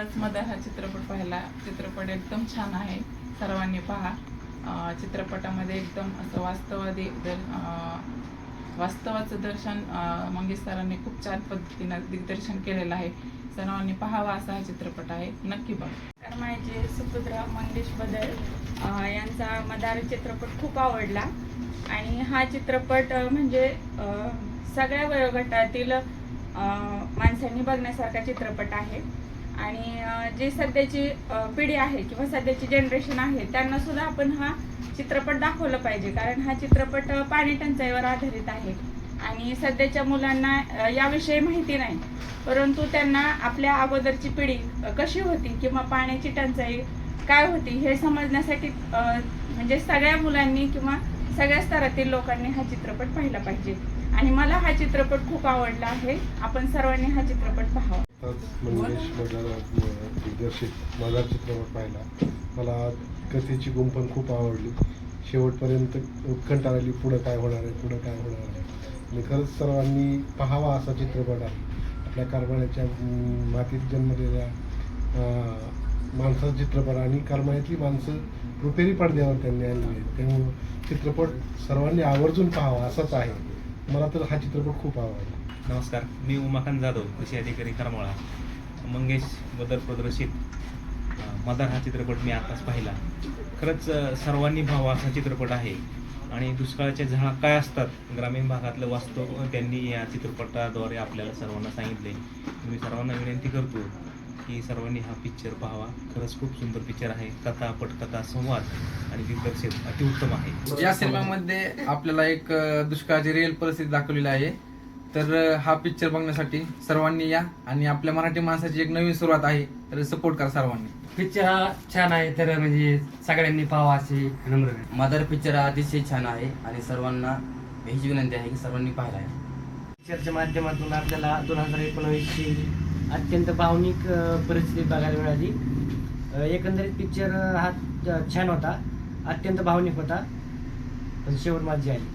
आत्ताच मदर हा चित्रपट पाहिला. चित्रपट एकदम छान आहे, सर्वांनी पहा. चित्रपटामध्ये एकदम असं वास्तवाचं दर्शन मंगेश सरांनी खूप छान पद्धतीनं दिग्दर्शन केलेलं आहे. सर्वांनी पाहावा असा हा चित्रपट आहे, नक्की बघा. माझे सुपुत्र मंगेश बदर यांचा मदार चित्रपट खूप आवडला आणि हा चित्रपट म्हणजे सगळ्या वयोगटातील माणसांनी बघण्यासारखा चित्रपट आहे. आणि जी सध्याची पिढी आहे किंवा सध्याची जनरेशन आहे त्यांना सुद्धा आपण हा चित्रपट दाखवलं पाहिजे, कारण हा चित्रपट पाणी टंचाईवर आधारित आहे आणि सध्याच्या मुलांना याविषयी माहिती नाही, परंतु त्यांना आपल्या अगोदरची पिढी कशी होती किंवा पाण्याची टंचाई काय होती हे समजण्यासाठी म्हणजे सगळ्या मुलांनी किंवा सगळ्या स्तरातील लोकांनी हा चित्रपट पाहिला पाहिजे. आणि मला हा चित्रपट खूप आवडला आहे. आपण सर्वांनी हा चित्रपट पाहावा. मंगेश बदर दिग्दर्शित मदार चित्रपट पाहिला. मला कथेची गुंफण खूप आवडली. शेवटपर्यंत उत्कंठा राहिली, पुढं काय होणार आहे. आणि खरंच सर्वांनी पाहावा असा चित्रपट आहे. आपल्या कारभाराच्या मातीत जन्मलेल्या माणसाचा चित्रपट आणि कारभारातली माणसं रुपेरी पडद्यावर त्यांनी आणली आहे. त्यामुळं चित्रपट सर्वांनी आवर्जून पाहावा असाच आहे. मला तर हा चित्रपट खूप आवडला. नमस्कार, मी उमाकांत जाधव, कृषी अधिकारी करमाळा. मंगेश बदर प्रदर्शित मदार हा चित्रपट मी आताच पाहिला. खरंच सर्वांनी पाहावा असा चित्रपट आहे. आणि दुष्काळाच्या झळा काय असतात, ग्रामीण भागातलं वास्तव त्यांनी या चित्रपटाद्वारे आपल्याला सर्वांना सांगितले. मी सर्वांना विनंती करतो की सर्वांनी हा पिक्चर पाहावा. खरंच खूप सुंदर पिक्चर आहे. कथा, पटकथा, संवाद आणि दिग्दर्शन अतिउत्तम आहे. या सिनेमामध्ये आपल्याला एक दुष्काळाची रिअल परिस्थिती दाखवलेली आहे. तर हा पिक्चर बघण्यासाठी सर्वांनी या आणि आपल्या मराठी माणसाची एक नवीन सुरुवात आहे, तर सपोर्ट करा सर्वांनी. पिक्चर हा छान आहे, तर म्हणजे सगळ्यांनी पाहावा अशी नम्र विनंती. मदर पिक्चर अतिशय छान आहे आणि सर्वांना हीच विनंती आहे की सर्वांनी पाहायला आहे. पिक्चरच्या माध्यमातून आपल्याला 2019ची अत्यंत भावनिक परिस्थिती बघायला मिळाली. एकंदरीत पिक्चर हा छान होता, अत्यंत भावनिक होता, पण शेवट माझी आली.